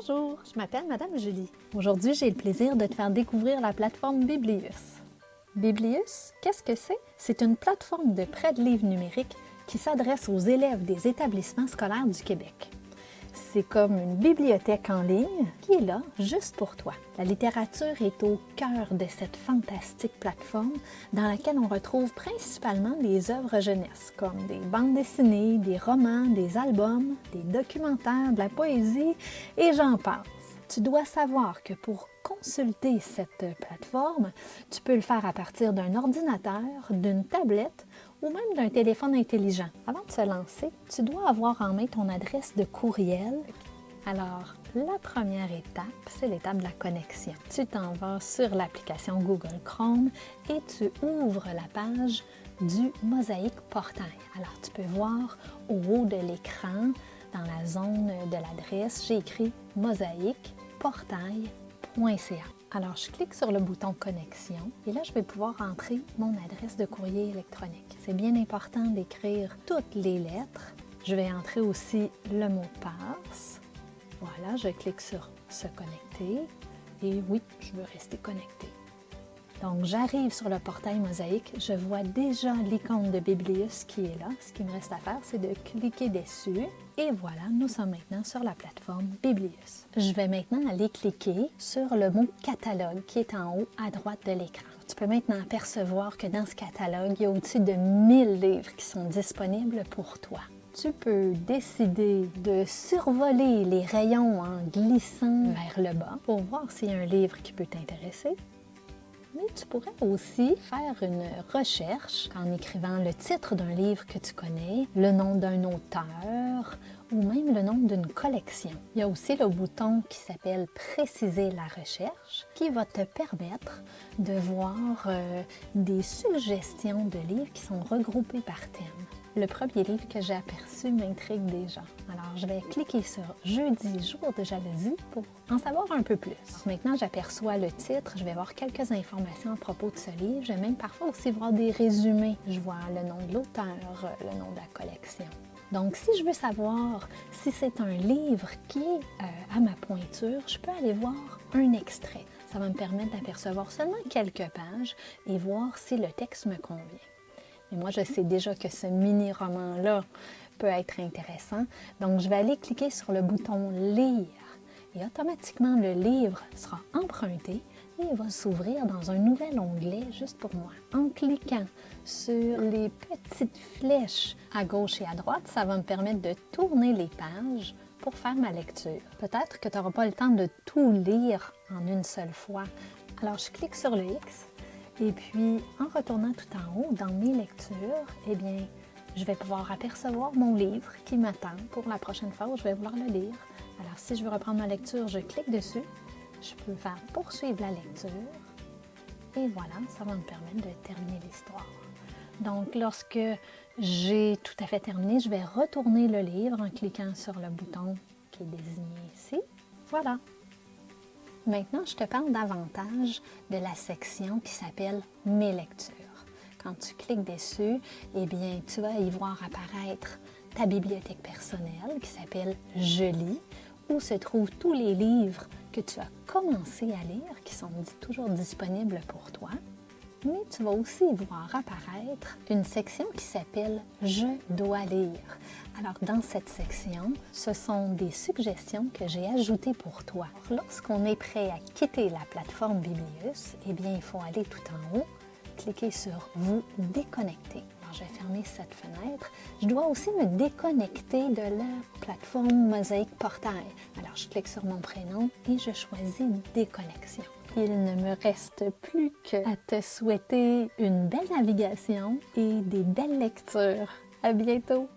Bonjour, je m'appelle Madame Julie. Aujourd'hui, j'ai le plaisir de te faire découvrir la plateforme Biblius. Biblius, qu'est-ce que c'est? C'est une plateforme de prêt de livres numériques qui s'adresse aux élèves des établissements scolaires du Québec. C'est comme une bibliothèque en ligne qui est là juste pour toi. La littérature est au cœur de cette fantastique plateforme dans laquelle on retrouve principalement des œuvres jeunesse, comme des bandes dessinées, des romans, des albums, des documentaires, de la poésie et j'en passe. Tu dois savoir que pour consulter cette plateforme, tu peux le faire à partir d'un ordinateur, d'une tablette ou même d'un téléphone intelligent. Avant de se lancer, tu dois avoir en main ton adresse de courriel. Alors, la première étape, c'est l'étape de la connexion. Tu t'en vas sur l'application Google Chrome et tu ouvres la page du Mosaïque Portail. Alors, tu peux voir au haut de l'écran, dans la zone de l'adresse, j'ai écrit mosaïqueportail.ca. Alors, je clique sur le bouton Connexion et là, je vais pouvoir entrer mon adresse de courrier électronique. C'est bien important d'écrire toutes les lettres. Je vais entrer aussi le mot de passe. Voilà, je clique sur Se connecter et oui, je veux rester connecté. Donc, j'arrive sur le portail Mosaïque, je vois déjà l'icône de Biblius qui est là. Ce qu'il me reste à faire, c'est de cliquer dessus. Et voilà, nous sommes maintenant sur la plateforme Biblius. Je vais maintenant aller cliquer sur le mot « catalogue » qui est en haut à droite de l'écran. Tu peux maintenant apercevoir que dans ce catalogue, il y a au-dessus de 1000 livres qui sont disponibles pour toi. Tu peux décider de survoler les rayons en glissant vers le bas pour voir s'il y a un livre qui peut t'intéresser. Mais tu pourrais aussi faire une recherche en écrivant le titre d'un livre que tu connais, le nom d'un auteur ou même le nom d'une collection. Il y a aussi le bouton qui s'appelle « Préciser la recherche » qui va te permettre de voir des suggestions de livres qui sont regroupés par thème. Le premier livre que j'ai aperçu m'intrigue déjà. Alors, je vais cliquer sur « Jeudi, jour de jalousie » pour en savoir un peu plus. Maintenant, j'aperçois le titre, je vais voir quelques informations à propos de ce livre. Je vais même parfois aussi voir des résumés. Je vois le nom de l'auteur, le nom de la collection. Donc, si je veux savoir si c'est un livre qui est à ma pointure, je peux aller voir un extrait. Ça va me permettre d'apercevoir seulement quelques pages et voir si le texte me convient. Et moi, je sais déjà que ce mini-roman-là peut être intéressant. Donc, je vais aller cliquer sur le bouton « Lire » et automatiquement, le livre sera emprunté et il va s'ouvrir dans un nouvel onglet juste pour moi. En cliquant sur les petites flèches à gauche et à droite, ça va me permettre de tourner les pages pour faire ma lecture. Peut-être que tu n'auras pas le temps de tout lire en une seule fois. Alors, je clique sur le X. Et puis, en retournant tout en haut dans mes lectures, eh bien, je vais pouvoir apercevoir mon livre qui m'attend pour la prochaine fois où je vais vouloir le lire. Alors, si je veux reprendre ma lecture, je clique dessus. Je peux faire poursuivre la lecture. Et voilà, ça va me permettre de terminer l'histoire. Donc, lorsque j'ai tout à fait terminé, je vais retourner le livre en cliquant sur le bouton qui est désigné ici. Voilà. Maintenant, je te parle davantage de la section qui s'appelle « Mes lectures ». Quand tu cliques dessus, eh bien, tu vas y voir apparaître ta bibliothèque personnelle qui s'appelle « Je lis » où se trouvent tous les livres que tu as commencé à lire, qui sont toujours disponibles pour toi. Mais tu vas aussi y voir apparaître une section qui s'appelle « Je dois lire ». Alors, dans cette section, ce sont des suggestions que j'ai ajoutées pour toi. Lorsqu'on est prêt à quitter la plateforme Biblius, eh bien, il faut aller tout en haut, cliquer sur « Vous déconnecter ». Alors, je vais fermer cette fenêtre. Je dois aussi me déconnecter de la plateforme Mosaïque Portail. Alors, je clique sur mon prénom et je choisis « Déconnexion ». Il ne me reste plus qu'à te souhaiter une belle navigation et des belles lectures. À bientôt!